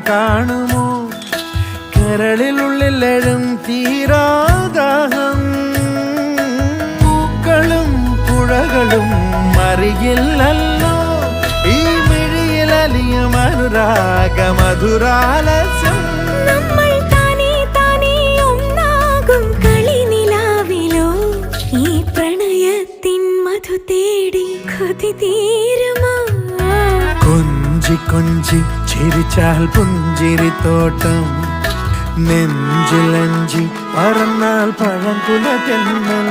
കാണുമോ കരളിലുള്ളിലെഴും തീരാദാഹം പൂക്കളും പുഴകളും അറിയില്ലല്ലോ ഈ മിഴിയിലലിയും അനുരാഗ മധുരാലസ്യം തേടി കൊതി തീരുമോ കൊഞ്ചി കൊഞ്ചി ചിരിച്ചാൽ പുഞ്ചിരിത്തോട്ടം നെഞ്ചിലഞ്ചി പറന്നാൽ പഴംകുല തെന്നൽ